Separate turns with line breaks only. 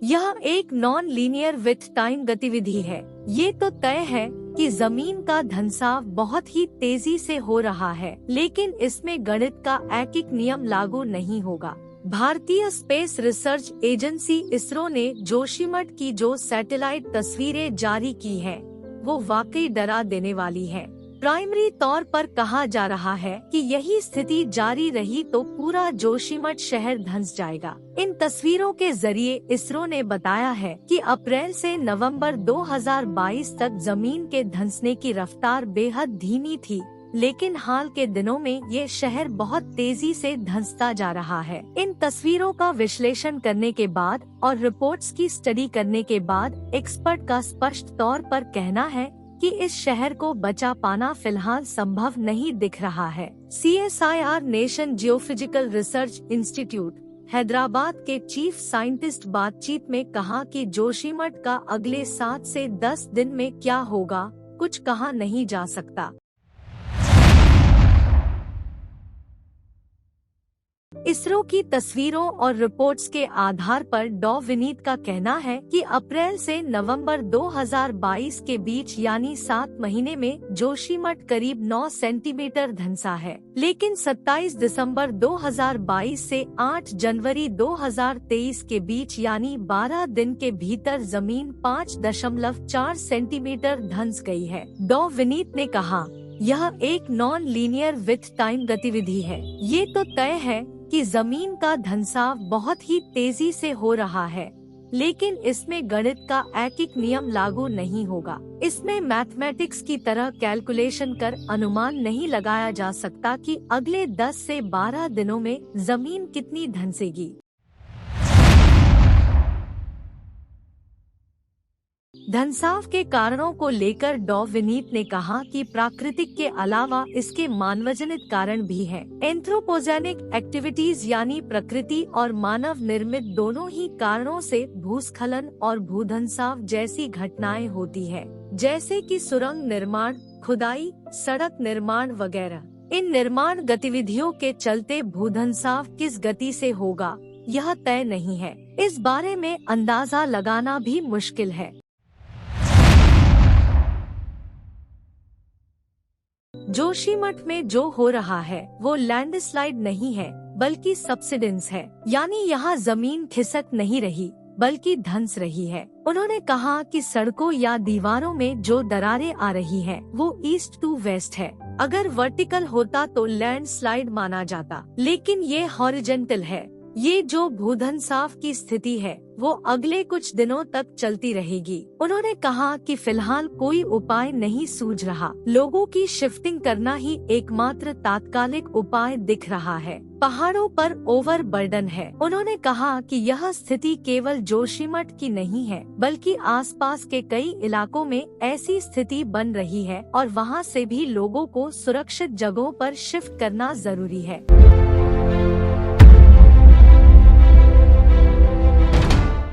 यह एक non linear with time गतिविधि है। ये तो तय है कि जमीन का धंसाव बहुत ही तेजी से हो रहा है, लेकिन इसमें गणित का एक नियम लागू नहीं होगा। भारतीय स्पेस रिसर्च एजेंसी इसरो ने जोशीमठ की जो सैटेलाइट तस्वीरें जारी की हैं, वो वाकई डरा देने वाली हैं। प्राइमरी तौर पर कहा जा रहा है कि यही स्थिति जारी रही तो पूरा जोशीमठ शहर धंस जाएगा। इन तस्वीरों के जरिए इसरो ने बताया है कि अप्रैल से नवंबर 2022 तक जमीन के धंसने की रफ्तार बेहद धीमी थी, लेकिन हाल के दिनों में ये शहर बहुत तेजी से धंसता जा रहा है। इन तस्वीरों का विश्लेषण करने के बाद और रिपोर्ट्स की स्टडी करने के बाद एक्सपर्ट का स्पष्ट तौर पर कहना है कि इस शहर को बचा पाना फिलहाल संभव नहीं दिख रहा है। CSIR nation geophysical research institute Hyderabad के चीफ साइंटिस्ट बातचीत में कहा कि जोशीमठ का अगले 7 से 10 दिन में क्या होगा, कुछ कहा नहीं जा सकता। इसरो की तस्वीरों और रिपोर्ट्स के आधार पर डॉ विनीत का कहना है कि अप्रैल से नवंबर 2022 के बीच यानी 7 महीने में जोशीमठ करीब 9 सेंटीमीटर धंसा है, लेकिन 27 दिसंबर 2022 से 8 जनवरी 2023 के बीच यानी 12 दिन के भीतर जमीन 5.4 सेंटीमीटर धंस गई है। डॉ विनीत ने कहा, यह एक नॉन लीनियर विथ टाइम गतिविधि है। ये तो तय है कि जमीन का धंसाव बहुत ही तेजी से हो रहा है, लेकिन इसमें गणित का एक नियम लागू नहीं होगा। इसमें मैथमेटिक्स की तरह कैलकुलेशन कर अनुमान नहीं लगाया जा सकता कि अगले 10 से 12 दिनों में जमीन कितनी धंसेगी। धंसाव के कारणों को लेकर डॉ विनीत ने कहा कि प्राकृतिक के अलावा इसके मानवजनित कारण भी हैं। एंथ्रोपोजेनिक एक्टिविटीज यानी प्रकृति और मानव निर्मित दोनों ही कारणों से भूस्खलन और भूधंसाव जैसी घटनाएं होती है, जैसे कि सुरंग निर्माण, खुदाई, सड़क निर्माण वगैरह। इन निर्माण गतिविधियों के चलते भूधंसाव किस गति से होगा, यह तय नहीं है। इस बारे में अंदाजा लगाना भी मुश्किल है। जोशीमठ में जो हो रहा है वो लैंडस्लाइड नहीं है, बल्कि सबसिडेंस है, यानी यहाँ जमीन खिसक नहीं रही बल्कि धंस रही है। उन्होंने कहा कि सड़कों या दीवारों में जो दरारें आ रही हैं, वो ईस्ट टू वेस्ट है। अगर वर्टिकल होता तो लैंडस्लाइड माना जाता, लेकिन ये हॉरिजेंटल है। ये जो भूधंसाव की स्थिति है वो अगले कुछ दिनों तक चलती रहेगी। उन्होंने कहा कि फिलहाल कोई उपाय नहीं सूझ रहा, लोगों की शिफ्टिंग करना ही एकमात्र तात्कालिक उपाय दिख रहा है। पहाड़ों पर ओवरबर्डन है। उन्होंने कहा कि यह स्थिति केवल जोशीमठ की नहीं है, बल्कि आसपास के कई इलाकों में ऐसी स्थिति बन रही है और वहाँ से भी लोगों को सुरक्षित जगहों पर शिफ्ट करना जरूरी है।